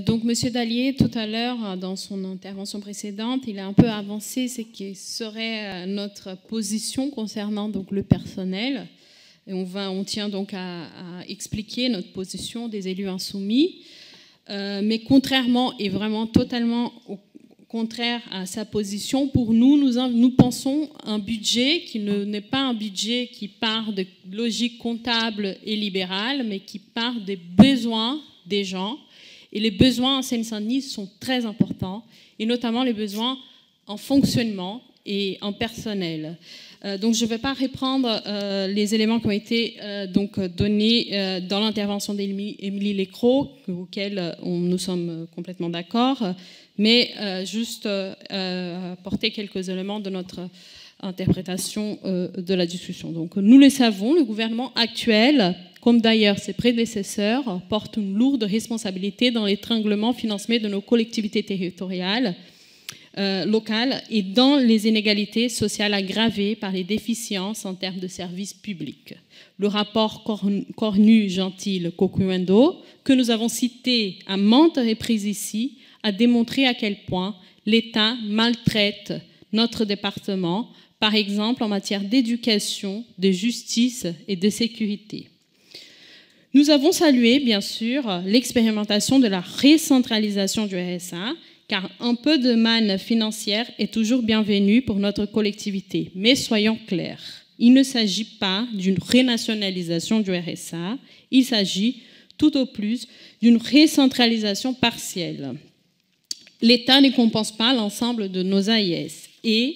Donc, M. Dallier, tout à l'heure, dans son intervention précédente, il a un peu avancé ce qui serait notre position concernant donc, le personnel. Et on tient donc à expliquer notre position des élus insoumis. Mais contrairement et vraiment totalement au contraire à sa position, pour nous pensons un budget qui n'est pas un budget qui part de logique comptable et libérale, mais qui part des besoins des gens. Et les besoins en Seine-Saint-Denis sont très importants, et notamment les besoins en fonctionnement et en personnel. Donc je ne vais pas reprendre les éléments qui ont été donc donnés dans l'intervention d'Émilie Lécrault, auxquels nous sommes complètement d'accord, mais juste apporter quelques éléments de notre interprétation de la discussion. Donc nous le savons, le gouvernement actuel, comme d'ailleurs ses prédécesseurs, porte une lourde responsabilité dans l'étranglement financier de nos collectivités territoriales locales et dans les inégalités sociales aggravées par les déficiences en termes de services publics. Le rapport Cornu-Gentil-Cocuendo, que nous avons cité à maintes reprises ici, a démontré à quel point l'État maltraite notre département, par exemple en matière d'éducation, de justice et de sécurité. Nous avons salué, bien sûr, l'expérimentation de la recentralisation du RSA, car un peu de manne financière est toujours bienvenue pour notre collectivité. Mais soyons clairs, il ne s'agit pas d'une renationalisation du RSA, il s'agit tout au plus d'une recentralisation partielle. L'État ne compense pas l'ensemble de nos AIS et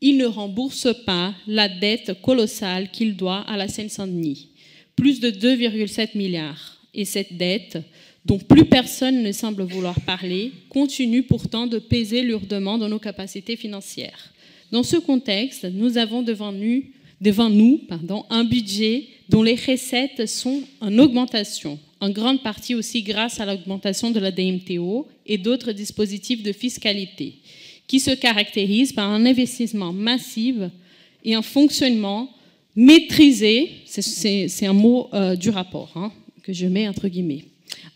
il ne rembourse pas la dette colossale qu'il doit à la Seine-Saint-Denis. Plus de 2,7 milliards. Et cette dette, dont plus personne ne semble vouloir parler, continue pourtant de peser lourdement dans nos capacités financières. Dans ce contexte, nous avons devant nous un budget dont les recettes sont en augmentation, en grande partie aussi grâce à l'augmentation de la DMTO et d'autres dispositifs de fiscalité, qui se caractérisent par un investissement massif et un fonctionnement maîtrisé, c'est un mot du rapport que je mets entre guillemets.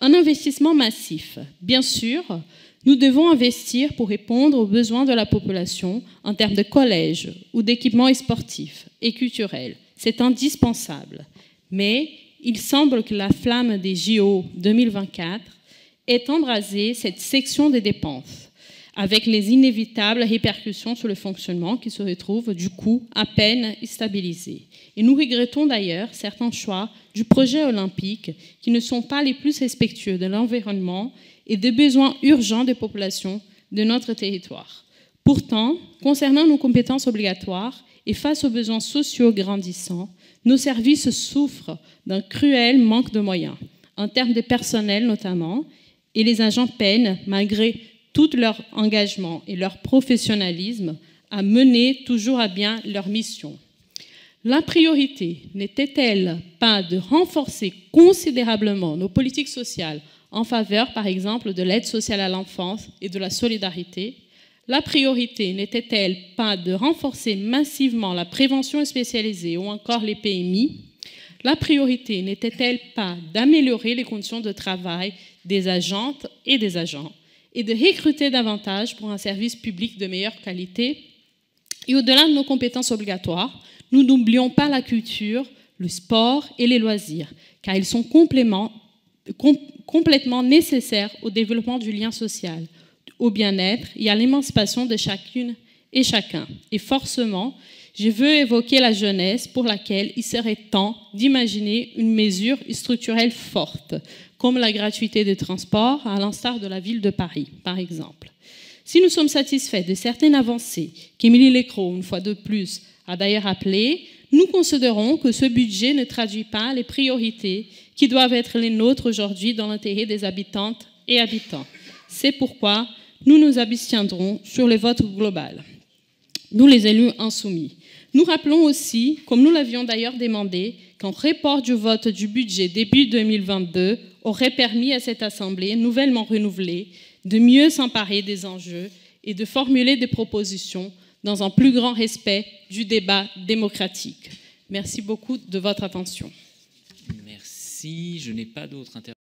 Un investissement massif. Bien sûr, nous devons investir pour répondre aux besoins de la population en termes de collèges ou d'équipements sportifs et culturels. C'est indispensable. Mais il semble que la flamme des JO 2024 ait embrasé cette section des dépenses, avec les inévitables répercussions sur le fonctionnement qui se retrouvent du coup à peine stabilisés. Et nous regrettons d'ailleurs certains choix du projet olympique qui ne sont pas les plus respectueux de l'environnement et des besoins urgents des populations de notre territoire. Pourtant, concernant nos compétences obligatoires et face aux besoins sociaux grandissants, nos services souffrent d'un cruel manque de moyens, en termes de personnel notamment, et les agents peinent, malgré tout leur engagement et leur professionnalisme, à mener toujours à bien leur mission. La priorité n'était-elle pas de renforcer considérablement nos politiques sociales en faveur, par exemple, de l'aide sociale à l'enfance et de la solidarité? La priorité n'était-elle pas de renforcer massivement la prévention spécialisée ou encore les PMI? La priorité n'était-elle pas d'améliorer les conditions de travail des agentes et des agents et de recruter davantage pour un service public de meilleure qualité? Et au-delà de nos compétences obligatoires, nous n'oublions pas la culture, le sport et les loisirs, car ils sont complètement nécessaires au développement du lien social, au bien-être et à l'émancipation de chacune et chacun. Et forcément, je veux évoquer la jeunesse pour laquelle il serait temps d'imaginer une mesure structurelle forte, comme la gratuité des transports, à l'instar de la ville de Paris, par exemple. Si nous sommes satisfaits de certaines avancées qu'Émilie Lécrault, une fois de plus, a d'ailleurs appelées, nous considérons que ce budget ne traduit pas les priorités qui doivent être les nôtres aujourd'hui dans l'intérêt des habitantes et habitants. C'est pourquoi nous nous abstiendrons sur le vote global. Nous, les élus insoumis. Nous rappelons aussi, comme nous l'avions d'ailleurs demandé, qu'un report du vote du budget début 2022 aurait permis à cette Assemblée nouvellement renouvelée de mieux s'emparer des enjeux et de formuler des propositions dans un plus grand respect du débat démocratique. Merci beaucoup de votre attention. Merci. Je n'ai pas d'autres interventions.